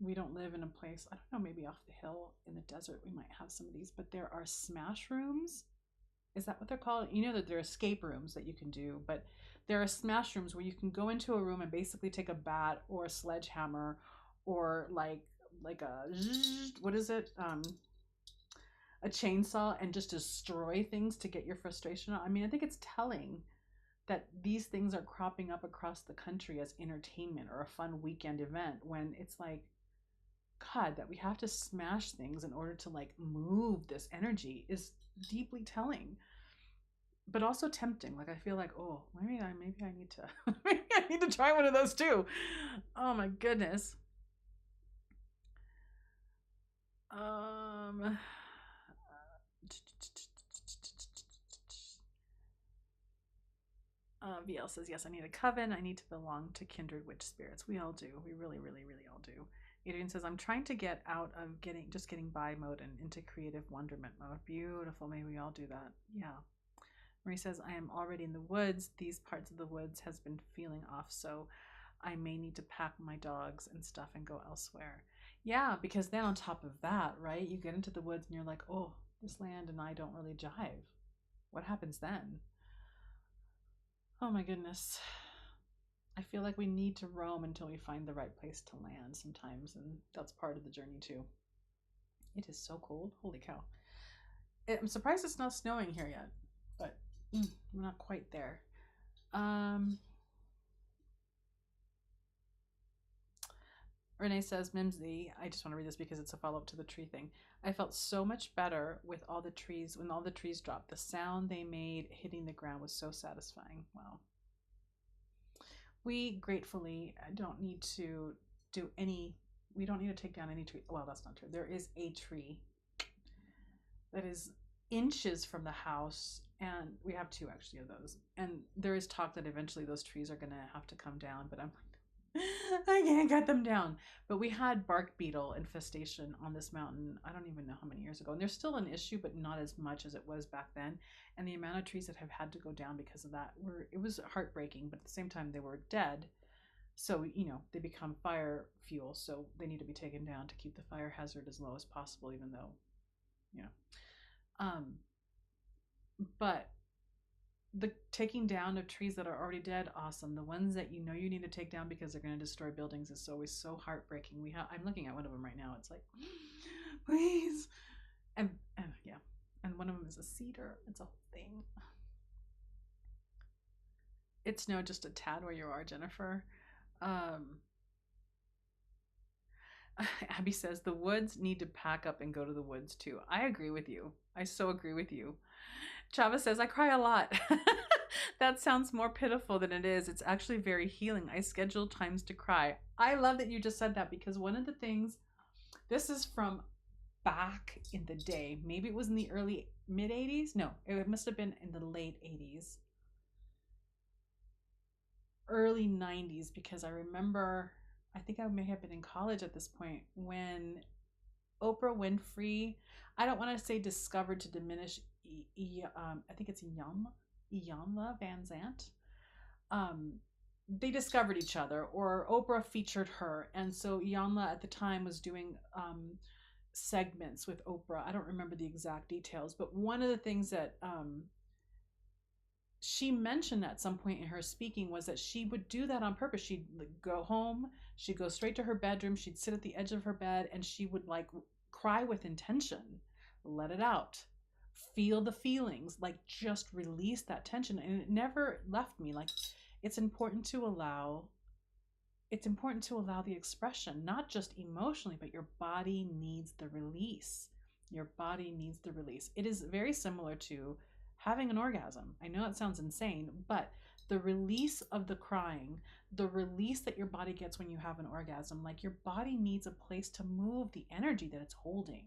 we don't live in a place, I don't know, maybe off the hill in the desert, we might have some of these, but there are smash rooms. Is that what they're called? You know that there are escape rooms that you can do, but there are smash rooms where you can go into a room and basically take a bat or a sledgehammer or like a, what is it, a chainsaw, and just destroy things to get your frustration out. I mean, I think it's telling that these things are cropping up across the country as entertainment or a fun weekend event, when it's like, God, that we have to smash things in order to like move this energy is deeply telling, but also tempting. Like, I feel like, oh, maybe I need to maybe I need to try one of those too. Oh my goodness. VL says, yes, I need a coven. I need to belong to kindred witch spirits. We all do. We really, really, really all do. Adrian says, I'm trying to get out of getting by mode and into creative wonderment mode. Beautiful. May we all do that. Yeah. Marie says, I am already in the woods. These parts of the woods has been feeling off, so I may need to pack my dogs and stuff and go elsewhere. Yeah, because then on top of that, right, you get into the woods and you're like, oh, this land and I don't really jive. What happens then? Oh my goodness. I feel like we need to roam until we find the right place to land sometimes, and that's part of the journey too. It is so cold. Holy cow. I'm surprised it's not snowing here yet, but we're not quite there. Renee says, Mimsy, I just want to read this because it's a follow-up to the tree thing. I felt so much better with all the trees, when all the trees dropped. The sound they made hitting the ground was so satisfying. Wow. We gratefully don't need to we don't need to take down any tree. Well, that's not true. There is a tree that is inches from the house, and we have 2 actually of those. And there is talk that eventually those trees are going to have to come down, but I'm like, I can't cut them down. But we had bark beetle infestation on this mountain, I don't even know how many years ago. And there's still an issue, but not as much as it was back then. And the amount of trees that have had to go down because of that it was heartbreaking, but at the same time they were dead. So, they become fire fuel. So they need to be taken down to keep the fire hazard as low as possible, even though, but the taking down of trees that are already dead, awesome. The ones that you need to take down because they're going to destroy buildings is always so heartbreaking. I'm looking at one of them right now. It's like, please. And yeah. And one of them is a cedar. It's a whole thing. It snowed just a tad where you are, Jennifer. Abby says, the woods need to pack up and go to the woods too. I agree with you. I so agree with you. Chava says, I cry a lot. That sounds more pitiful than it is. It's actually very healing. I schedule times to cry. I love that you just said that, because one of the things, this is from back in the day. Maybe it was in the early mid 80s. No, it must have been in the late 80s. Early 90s, because I remember, I think I may have been in college at this point, when Oprah Winfrey, I don't want to say discovered to diminish, I think it's Iyanla Vanzant. They discovered each other, or Oprah featured her, and so Iyanla at the time was doing segments with Oprah. I don't remember the exact details, but one of the things that she mentioned at some point in her speaking was that she would do that on purpose. She'd go home, she'd go straight to her bedroom, she'd sit at the edge of her bed, and she would like cry with intention, let it out, feel the feelings, like just release that tension. And it never left me. Like, it's important to allow the expression, not just emotionally, but your body needs the release. Your body needs the release. It is very similar to having an orgasm. I know it sounds insane, but the release of the crying, the release that your body gets when you have an orgasm, like your body needs a place to move the energy that it's holding.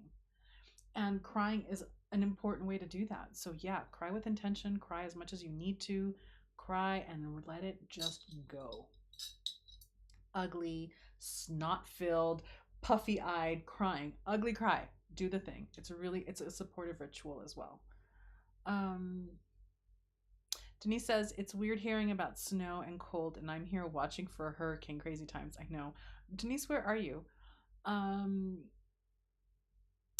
And crying is an important way to do that. So yeah, cry with intention, cry as much as you need to, cry and let it just go. Ugly, snot-filled, puffy-eyed crying, ugly cry. Do the thing. It's a supportive ritual as well. Um, Denise says, it's weird hearing about snow and cold, and I'm here watching for hurricane crazy times. I know. Denise, where are you? And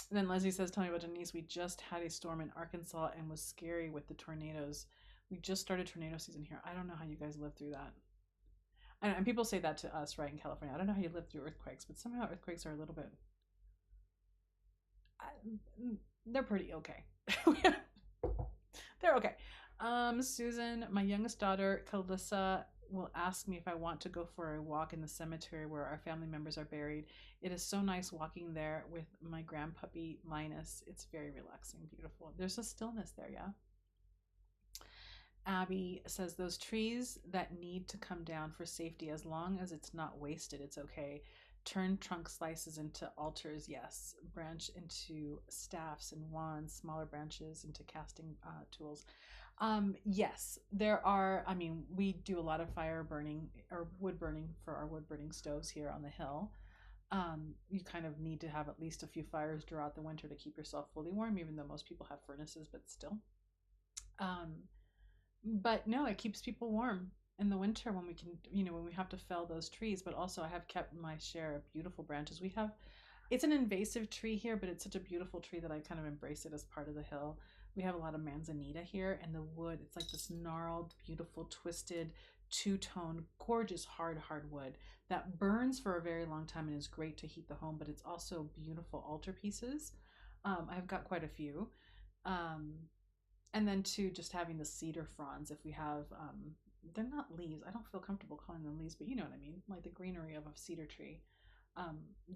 then Leslie says, tell me about Denise. We just had a storm in Arkansas and was scary with the tornadoes. We just started tornado season here. I don't know how you guys lived through that. And people say that to us, right, in California. I don't know how you live through earthquakes, but somehow earthquakes are a little bit... they're pretty okay. They're okay. Susan, my youngest daughter, Calissa, will ask me if I want to go for a walk in the cemetery where our family members are buried. It is so nice walking there with my grandpuppy Linus. It's very relaxing, beautiful. There's a stillness there, yeah. Abby says, those trees that need to come down for safety, as long as it's not wasted, it's okay. Turn trunk slices into altars, yes. Branch into staffs and wands, smaller branches into casting tools. Yes, there are. I mean, we do a lot of fire burning or wood burning for our wood burning stoves here on the hill. You kind of need to have at least a few fires throughout the winter to keep yourself fully warm, even though most people have furnaces, but still. But no, it keeps people warm in the winter when we can, when we have to fell those trees. But also, I have kept my share of beautiful branches. We have, it's an invasive tree here, but it's such a beautiful tree that I kind of embrace it as part of the hill. We have a lot of manzanita here, and the wood, it's like this gnarled, beautiful, twisted, two-tone, gorgeous, hard wood that burns for a very long time and is great to heat the home, but it's also beautiful altar pieces. I've got quite a few. And then too, just having the cedar fronds, if we have, they're not leaves. I don't feel comfortable calling them leaves, but you know what I mean? Like the greenery of a cedar tree.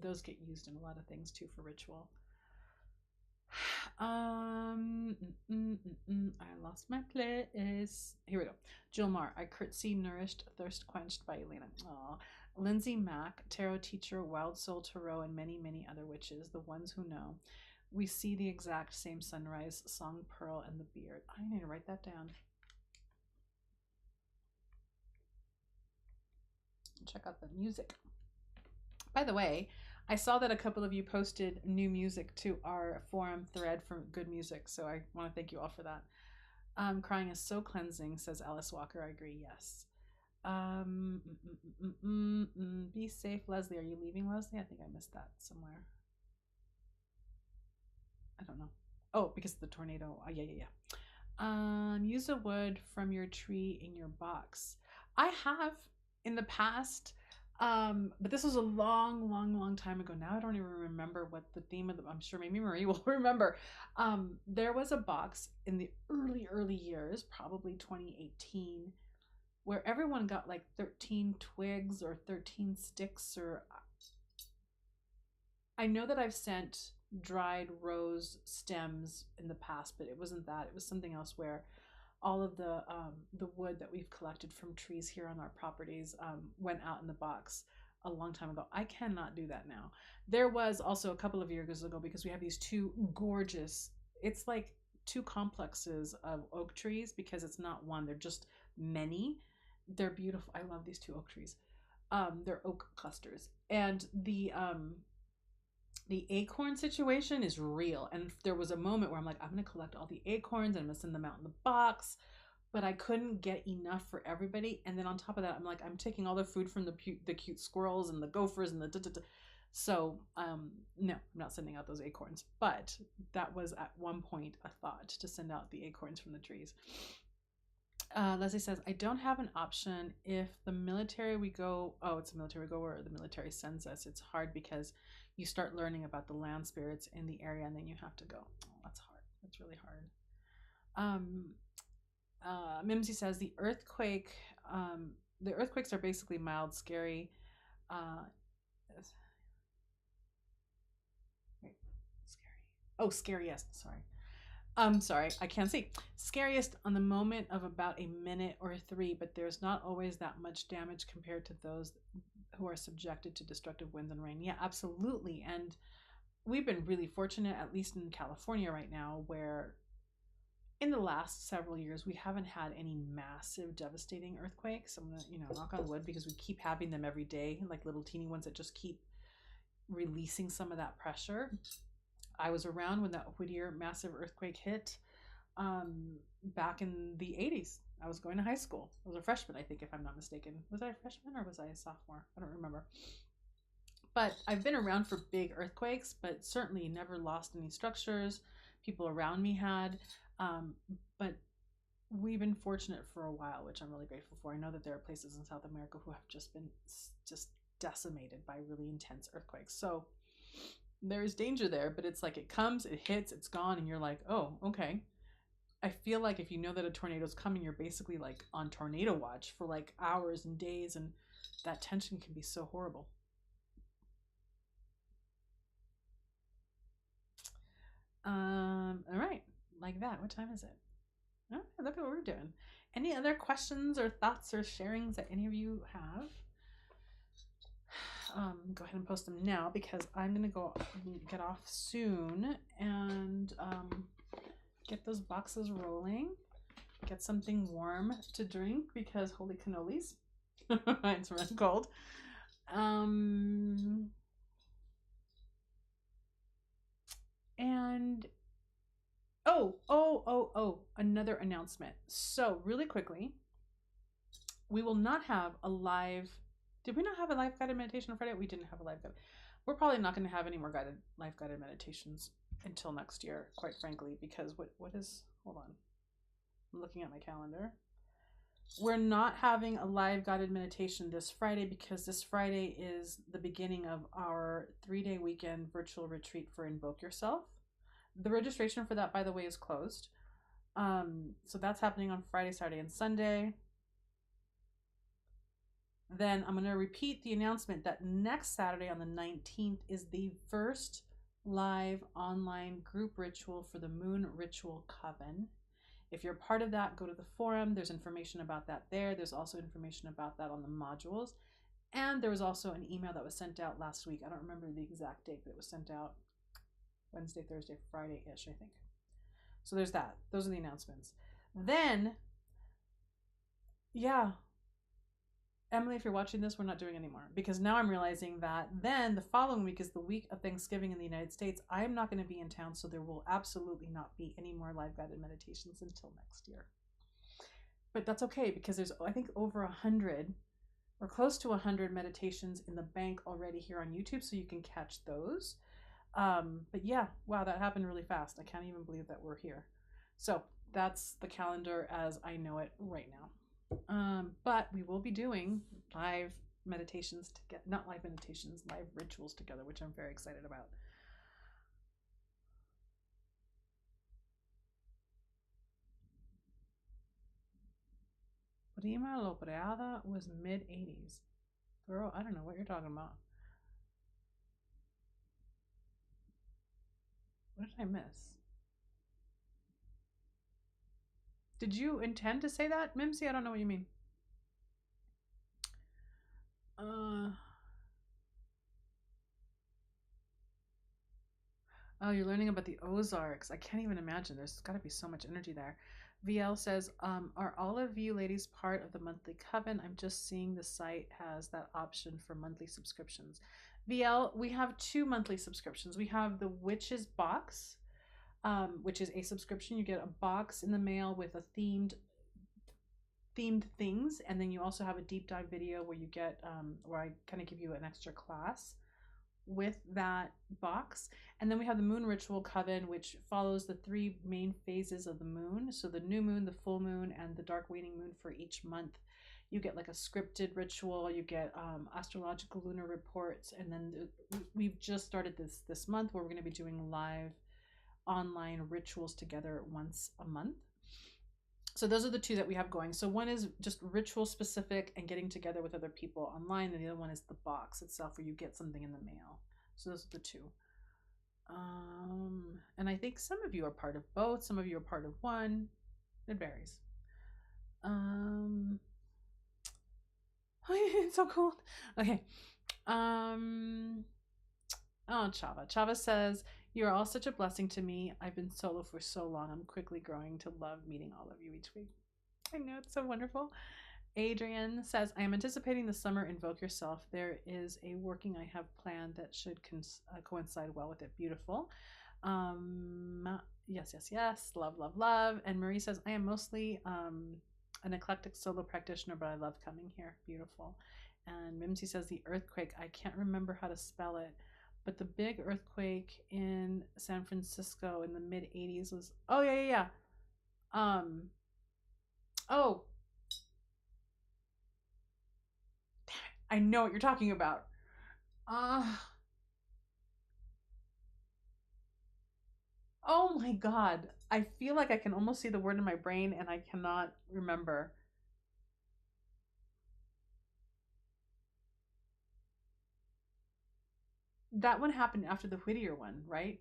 Those get used in a lot of things too for ritual. I lost my place. Here we go. Jill Marr, I curtsy, nourished, thirst quenched by Elena. Aw. Lindsay Mack, tarot teacher, Wild Soul Tarot, and many other witches, the ones who know. We see the exact same sunrise, song pearl, and the beard. I need to write that down. Check out the music. By the way, I saw that a couple of you posted new music to our forum thread for good music, so I want to thank you all for that. Crying is so cleansing, says Alice Walker. I agree, yes. Be safe, Leslie. Are you leaving, Leslie? I think I missed that somewhere. I don't know. Oh, because of the tornado. Yeah. Use a wood from your tree in your box. I have in the past, but this was a long time ago. Now I don't even remember what the theme of the. I'm sure maybe Marie will remember. There was a box in the early years, probably 2018, where everyone got like 13 twigs or 13 sticks, or I know that I've sent dried rose stems in the past, but it wasn't that. It was something else where all of the wood that we've collected from trees here on our properties went out in the box a long time ago. I cannot do that now. There was also a couple of years ago, because we have these two gorgeous, it's like two complexes of oak trees, because it's not one, they're just many. They're beautiful. I love these two oak trees. They're oak clusters. And the acorn situation is real. And there was a moment where I'm like, I'm going to collect all the acorns and I'm going to send them out in the box. But I couldn't get enough for everybody. And then on top of that, I'm like, I'm taking all the food from the cute squirrels and the gophers and the So, no, I'm not sending out those acorns. But that was at one point a thought, to send out the acorns from the trees. Leslie says, I don't have an option if the military we go, it's a military we go, or the military sends us. It's hard because you start learning about the land spirits in the area and then you have to go. Oh, that's hard. That's really hard. Mimsy says, the earthquakes are basically mild, scary. Scariest. Sorry, I can't see. Scariest on the moment of about a minute or 3, but there's not always that much damage compared to those who are subjected to destructive winds and rain. Yeah, absolutely. And we've been really fortunate, at least in California right now, where in the last several years we haven't had any massive devastating earthquakes. I'm gonna, knock on wood, because we keep having them every day, like little teeny ones that just keep releasing some of that pressure. I was around when that Whittier massive earthquake hit back in the 80s. I was going to high school. I was a freshman, I think, if I'm not mistaken. Was I a freshman or was I a sophomore? I don't remember. But I've been around for big earthquakes, but certainly never lost any structures. People around me had. But we've been fortunate for a while, which I'm really grateful for. I know that there are places in South America who have just been just decimated by really intense earthquakes. So there's danger there, but it's like it comes, it hits, it's gone, and you're like, oh, okay. I feel like if you know that a tornado's coming, you're basically like on tornado watch for like hours and days, and that tension can be so horrible. All right, like that. What time is it? Oh, look at what we're doing. Any other questions or thoughts or sharings that any of you have? Go ahead and post them now, because I'm gonna go get off soon and get those boxes rolling. Get something warm to drink, because holy cannolis, it's really cold. And another announcement. So really quickly, we will not have a live. Did we not have a live guided meditation on Friday? We didn't have a live guided. We're probably not going to have any more live guided meditations until next year, quite frankly, because what is, hold on, I'm looking at my calendar. We're not having a live guided meditation this Friday, because this Friday is the beginning of our 3-day weekend virtual retreat for Invoke Yourself. The registration for that, by the way, is closed. So that's happening on Friday, Saturday, and Sunday. Then I'm going to repeat the announcement that next Saturday on the 19th is the first live online group ritual for the Moon Ritual Coven. If you're part of that, go to the forum. There's information about that there. There's also information about that on the modules. And there was also an email that was sent out last week. I don't remember the exact date, but it was sent out Wednesday, Thursday, Friday-ish, I think. So there's that. Those are the announcements. Then, yeah, Emily, if you're watching this, we're not doing anymore, because now I'm realizing that then the following week is the week of Thanksgiving in the United States. I am not going to be in town, so there will absolutely not be any more live guided meditations until next year. But that's okay, because there's, I think, over 100 or close to 100 meditations in the bank already here on YouTube, so you can catch those. But yeah, wow, that happened really fast. I can't even believe that we're here. So that's the calendar as I know it right now. But we will be doing live meditations together, not live meditations, live rituals together, which I'm very excited about. Prima Lobreada was mid-80s. Girl, I don't know what you're talking about. What did I miss? Did you intend to say that, Mimsy? I don't know what you mean. Oh, you're learning about the Ozarks. I can't even imagine. There's got to be so much energy there. VL says, are all of you ladies part of the monthly coven? I'm just seeing the site has that option for monthly subscriptions. VL, we have 2 monthly subscriptions. We have the Witches box, which is a subscription. You get a box in the mail with a themed things, and then you also have a deep dive video where you get where I kind of give you an extra class with that box. And then we have the Moon Ritual Coven, which follows the 3 main phases of the moon. So the new moon, the full moon, and the dark waning moon for each month. You get like a scripted ritual, you get astrological lunar reports, and then we've just started this month where we're going to be doing live online rituals together once a month. So those are the 2 that we have going. So one is just ritual specific and getting together with other people online, and the other one is the box itself where you get something in the mail. So those are the 2. And I think some of you are part of both, some of you are part of one. It varies. It's so cold. Okay. Oh, Chava. Chava says, "You are all such a blessing to me. I've been solo for so long. I'm quickly growing to love meeting all of you each week." I know, it's so wonderful. Adrian says, "I am anticipating the summer Invoke Yourself. There is a working I have planned that should coincide well with it. Beautiful." Yes, yes, yes. Love, love, love. And Marie says, "I am mostly an eclectic solo practitioner, but I love coming here." Beautiful. And Mimsy says, "The earthquake, I can't remember how to spell it, but the big earthquake in San Francisco in the mid 80s was, oh, yeah, yeah, yeah. Oh, I know what you're talking about. Uh, oh my God. I feel like I can almost see the word in my brain and I cannot remember. That one happened after the Whittier one, right?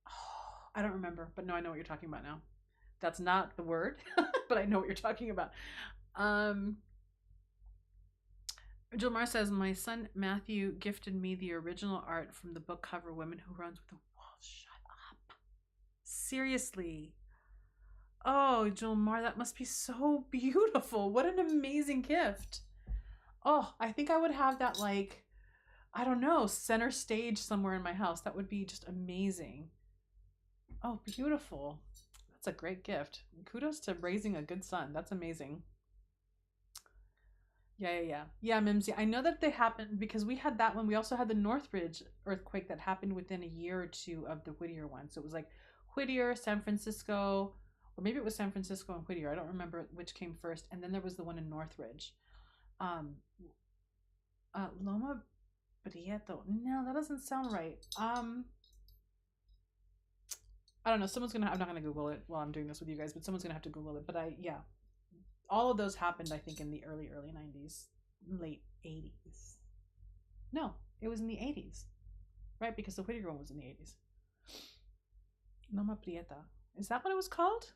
Oh, I don't remember, but no, I know what you're talking about now. That's not the word, but I know what you're talking about. Um, Jilmar says, "My son Matthew gifted me the original art from the book cover Women Who Runs with the Wolves." Shut up. Seriously. Oh, Jilmar, that must be so beautiful. What an amazing gift. Oh, I think I would have that, like, I don't know, center stage somewhere in my house. That would be just amazing. Oh, beautiful. That's a great gift. Kudos to raising a good son. That's amazing. Yeah, Mimsy. I know that they happened because we had that one. We also had the Northridge earthquake that happened within a year or two of the Whittier one. So it was like Whittier, San Francisco, or maybe it was San Francisco and Whittier. I don't remember which came first. And then there was the one in Northridge. Um, Loma Prieto. No, that doesn't sound right. I don't know. I'm not gonna Google it while I'm doing this with you guys, but someone's gonna have to Google it. But yeah, all of those happened, I think, in the early 90s, late 80s. No, it was in the 80s, right? Because the Whittier one was in the 80s. Loma Prieta. Is that what it was called?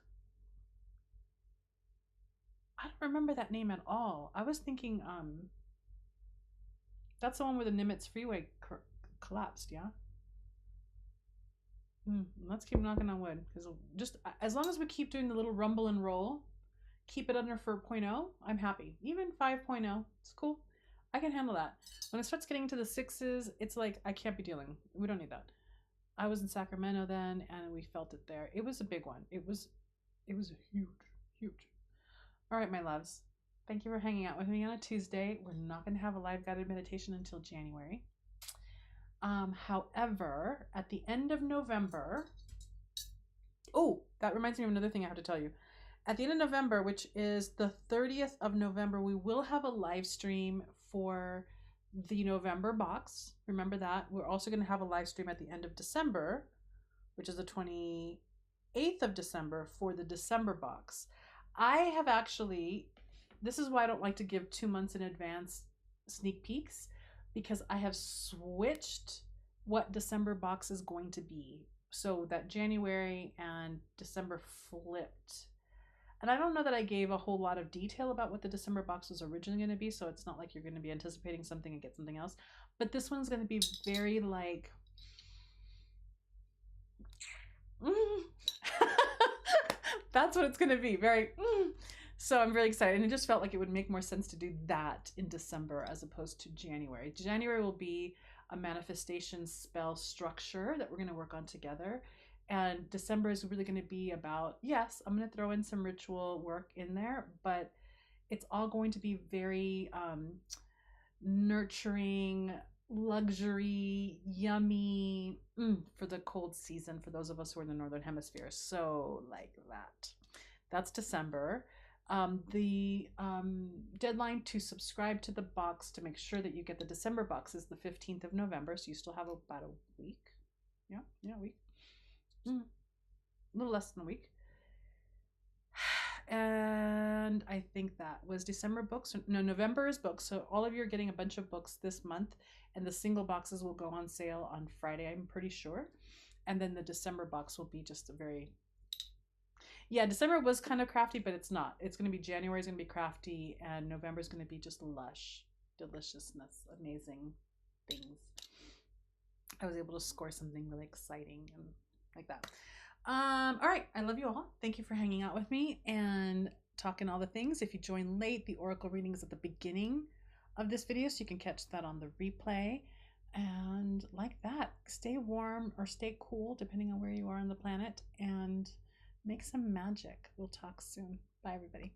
I don't remember that name at all. I was thinking, that's the one where the Nimitz Freeway collapsed, yeah? Let's keep knocking on wood. Because just as long as we keep doing the little rumble and roll, keep it under 4.0, I'm happy. Even 5.0, it's cool. I can handle that. When it starts getting into the sixes, it's like, I can't be dealing. We don't need that. I was in Sacramento then, and we felt it there. It was a big one. It was huge, huge. All right, my loves. Thank you for hanging out with me on a Tuesday. We're not going to have a live guided meditation until January. However, at the end of November, oh, that reminds me of another thing I have to tell you. At the end of November, which is the 30th of November, we will have a live stream for the November box. Remember that. We're also going to have a live stream at the end of December, which is the 28th of December, for the December box. I have actually, this is why I don't like to give 2 months in advance sneak peeks, because I have switched what December box is going to be. So that January and December flipped. And I don't know that I gave a whole lot of detail about what the December box was originally going to be, so it's not like you're going to be anticipating something and get something else. But this one's going to be very like... That's what it's going to be. Very... So I'm really excited. And it just felt like it would make more sense to do that in December as opposed to January. January will be a manifestation spell structure that we're going to work on together. And December is really going to be about, yes, I'm going to throw in some ritual work in there, but it's all going to be very nurturing, luxury, yummy for the cold season for those of us who are in the Northern Hemisphere. So like that. That's December. The deadline to subscribe to the box to make sure that you get the December box is the 15th of November. So you still have about a week. Yeah, a week. A little less than a week. And I think that was December books. No, November is books. So all of you are getting a bunch of books this month, and the single boxes will go on sale on Friday, I'm pretty sure. And then the December box will be just a very... Yeah, December was kind of crafty, but it's not. It's going to be... January is going to be crafty, and November is going to be just lush deliciousness, amazing things. I was able to score something really exciting and like that. All right, I love you all. Thank you for hanging out with me and talking all the things. If you join late, the oracle reading is at the beginning of this video, so you can catch that on the replay. And like that, stay warm or stay cool depending on where you are on the planet, and make some magic. We'll talk soon. Bye everybody.